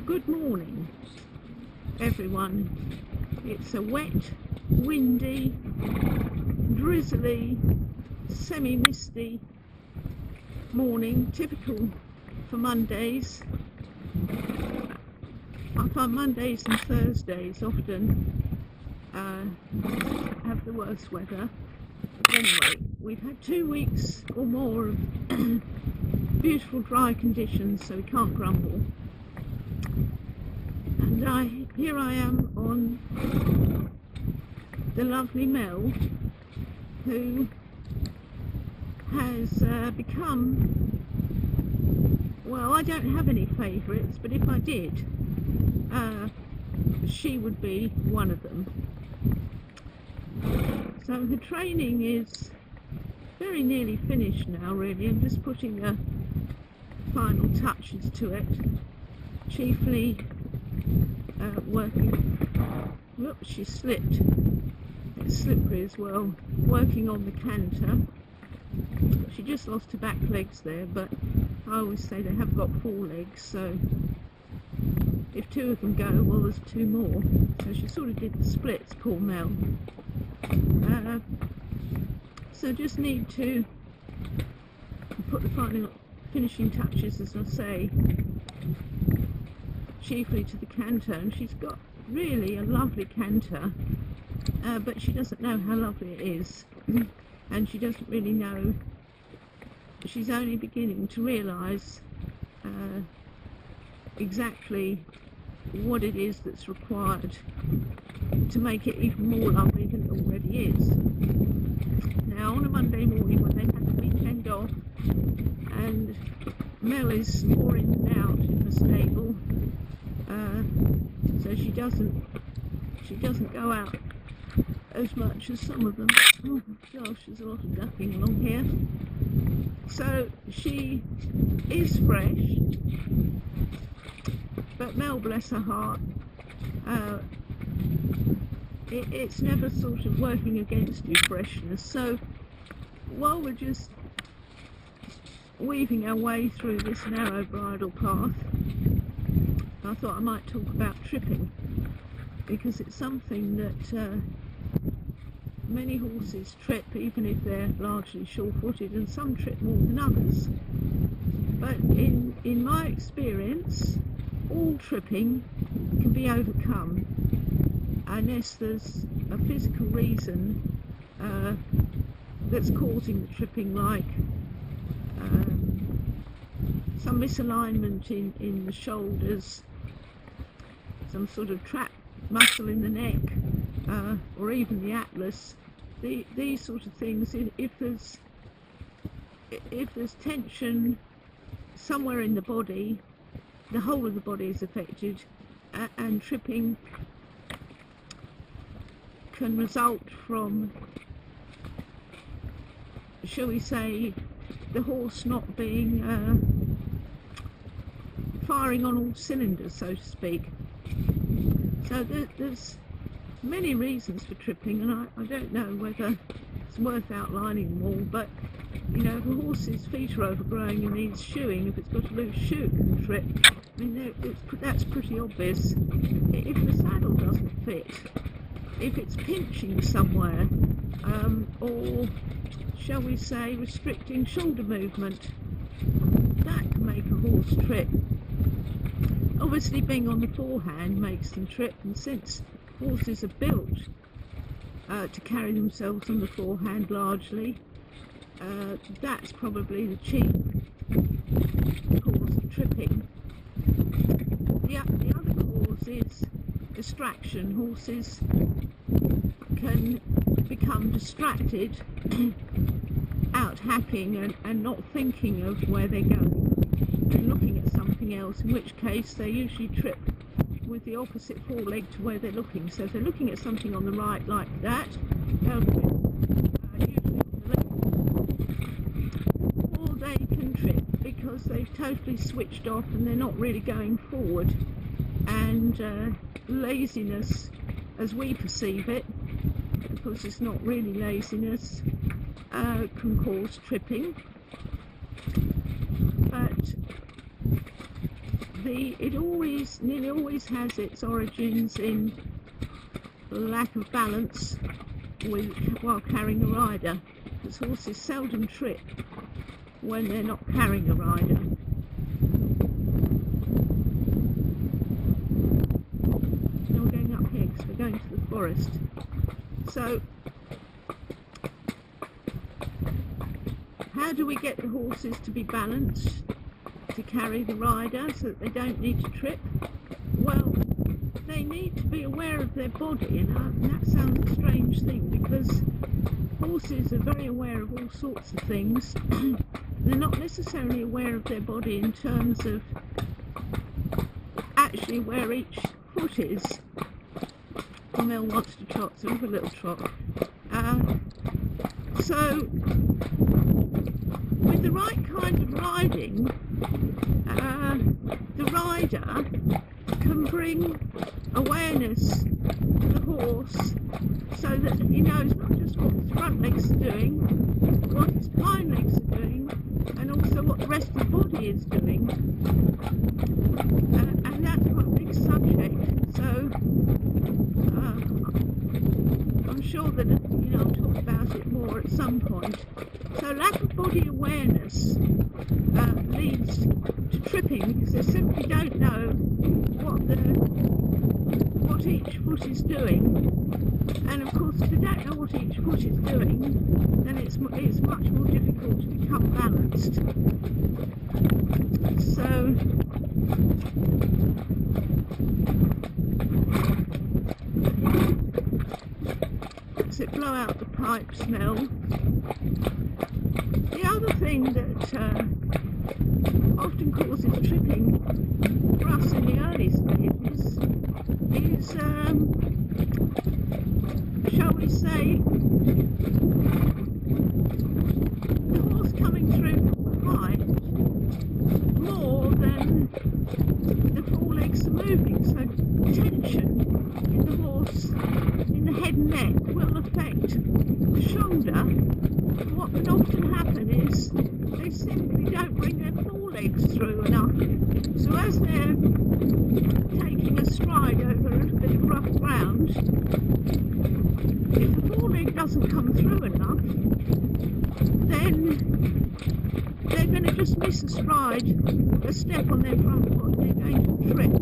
Good morning, everyone. It's a wet, windy, drizzly, semi-misty morning, typical for Mondays. I find Mondays and Thursdays often have the worst weather. But anyway, we've had 2 weeks or more of beautiful dry conditions, so we can't grumble. And here I am on the lovely Mel, who has become, well, I don't have any favourites, but if I did, she would be one of them. So the training is very nearly finished now, really. I'm just putting the final touches to it, chiefly working, whoops, she slipped, it's slippery as well, working on the canter. She just lost her back legs there, but I always say they have got 4 legs, so if 2 of them go, well, there's 2 more. So she sort of did the splits, poor Mel. So just need to put the final finishing touches, as I say, chiefly to the canter. And she's got really a lovely canter, but she doesn't know how lovely it is, and she doesn't really know. She's only beginning to realise exactly what it is that's required to make it even more lovely than it already is. Now, on a Monday morning when they had the weekend off and Mel is more in and out in the stable, so she doesn't go out as much as some of them. Oh gosh, there's a lot of ducking along here. So she is fresh, but Mel, bless her heart, it's never sort of working against you, freshness. So while we're just weaving our way through this narrow bridle path, I thought I might talk about tripping, because it's something that many horses trip, even if they're largely sure-footed, and some trip more than others. But in my experience, all tripping can be overcome unless there's a physical reason that's causing the tripping, like some misalignment in the shoulders, some sort of trap muscle in the neck, or even the atlas. These sort of things. If there's tension somewhere in the body, the whole of the body is affected, and tripping can result from, shall we say, the horse not being firing on all cylinders, so to speak. So there's many reasons for tripping, and I don't know whether it's worth outlining them all, but you know, if a horse's feet are overgrowing and needs shoeing, if it's got a loose shoe, it can trip. I mean, that's pretty obvious. If the saddle doesn't fit, if it's pinching somewhere, or shall we say restricting shoulder movement, that can make a horse trip. Obviously, being on the forehand makes them trip, and since horses are built to carry themselves on the forehand largely, that's probably the chief cause of tripping. The other cause is distraction. Horses can become distracted out hacking and not thinking of where they're going and looking at something else, in which case they usually trip with the opposite foreleg to where they're looking. So if they're looking at something on the right like that, they'll trip usually on the left. Or they can trip because they've totally switched off and they're not really going forward, and laziness, as we perceive it, because it's not really laziness, can cause tripping. But it nearly always has its origins in lack of balance while carrying a rider, because horses seldom trip when they're not carrying a rider. Now we're going up here because we're going to the forest. So how do we get the horses to be balanced to carry the rider so that they don't need to trip? Well, they need to be aware of their body, and that sounds a strange thing, because horses are very aware of all sorts of things. They're not necessarily aware of their body in terms of actually where each foot is. Mel wants to trot, so have a little trot. So with the right kind of riding, the rider can bring awareness to the horse so that he knows not just what his front legs are doing, what his hind legs are doing, and also what the rest of the body is doing. And that's quite a big subject, so I'm sure that I'll talk about it more at some point. So lack of body awareness leads to tripping, because they simply don't know what each foot is doing. And of course, if they don't know what each foot is doing, then it's much more difficult to become balanced. So let's it blow out the pipe smell. The other thing that often causes tripping for us in the early stages is, shall we say, the horse coming through from behind more than the forelegs are moving. So tension in the horse, in the head and neck, will affect the shoulder. What can often happen is they simply don't bring their forelegs through enough. So as they're taking a stride over a little bit of rough ground, if the foreleg doesn't come through enough, then they're going to just miss a stride, a step on their front foot, and they're going to trip.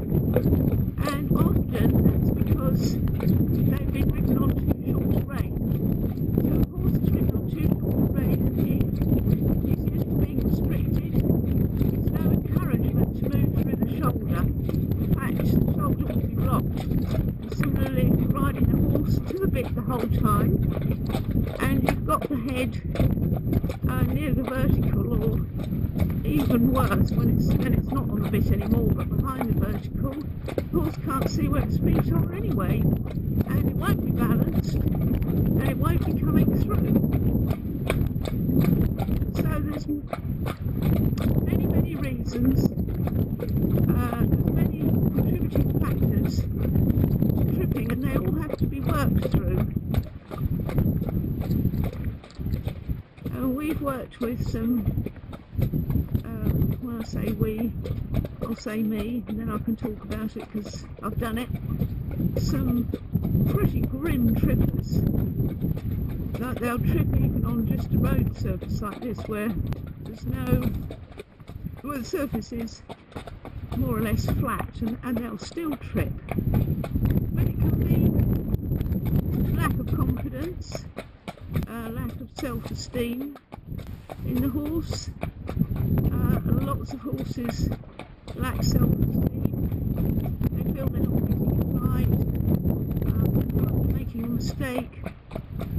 And often that's because they've been ridden on too short a rein. So a horse is ridden on too short a rein, and he's used to being restricted. There's no encouragement to move through the shoulder. In fact, the shoulder will be blocked. And similarly, if you're riding the horse to the bit the whole time, and you've got the head near the vertical, or even worse, when it's not on the bit anymore but behind the vertical, the horse can't see where its feet are anyway, and it won't be balanced, and it won't be coming through. So there's many reasons, there's many contributing factors to tripping, and they all have to be worked through. We've worked with some, when I say we, I'll say me, and then I can talk about it because I've done it, some pretty grim trippers. Like they'll trip even on just a road surface like this, where the surface is more or less flat, and they'll still trip. But it can be lack of confidence, lack of self-esteem in the horse. Lots of horses lack self-esteem. They feel they're not getting it right, they feel like they're making a mistake,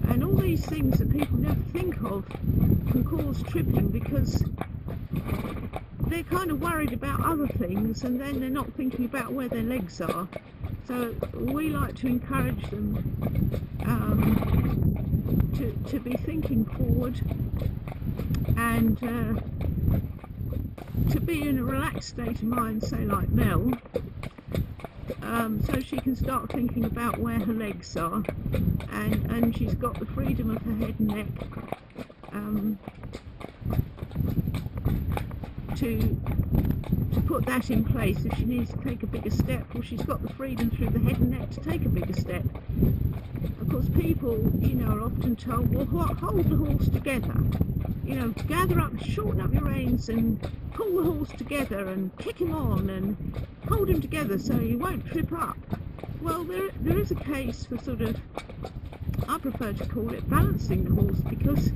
and all these things that people never think of can cause tripping, because they're kind of worried about other things, and then they're not thinking about where their legs are. So we like to encourage them to be thinking forward, and to be in a relaxed state of mind, say like Mel, so she can start thinking about where her legs are, and she's got the freedom of her head and neck to put that in place if she needs to take a bigger step, or she's got the freedom through the head and neck to take a bigger step. Of course, people, you know, are often told, well, hold the horse together. You know, gather up, shorten up your reins and pull the horse together and kick him on and hold him together so he won't trip up. Well, there is a case for sort of, I prefer to call it balancing the horse, because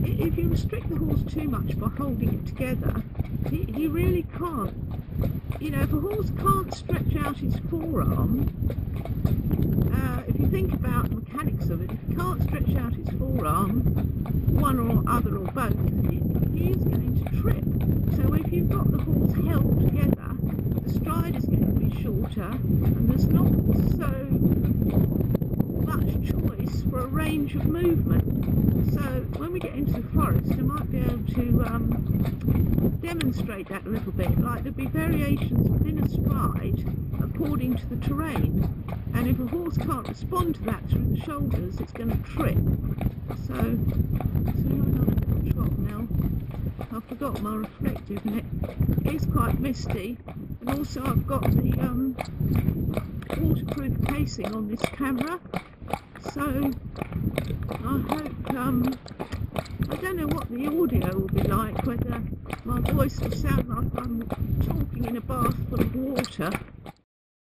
if you restrict the horse too much by holding it together, he really can't. You know, if a horse can't stretch out his forearm, if you think about the mechanics of it, if he can't stretch out his forearm, one or other or both, he is going to trip. So if you've got the horse held together, the stride is going to be shorter, and there's not so much choice for a range of movement. So when we get into the forest, I might be able to demonstrate that a little bit. Like, there'll be variations within a stride according to the terrain, and if a horse can't respond to that through the shoulders, it's going to trip. So I'm on a little trot now. I forgot my reflective net. It's quite misty, and also I've got the waterproof casing on this camera, so I hope, I don't know what the audio will be like, whether my voice will sound like I'm talking in a bath full of water,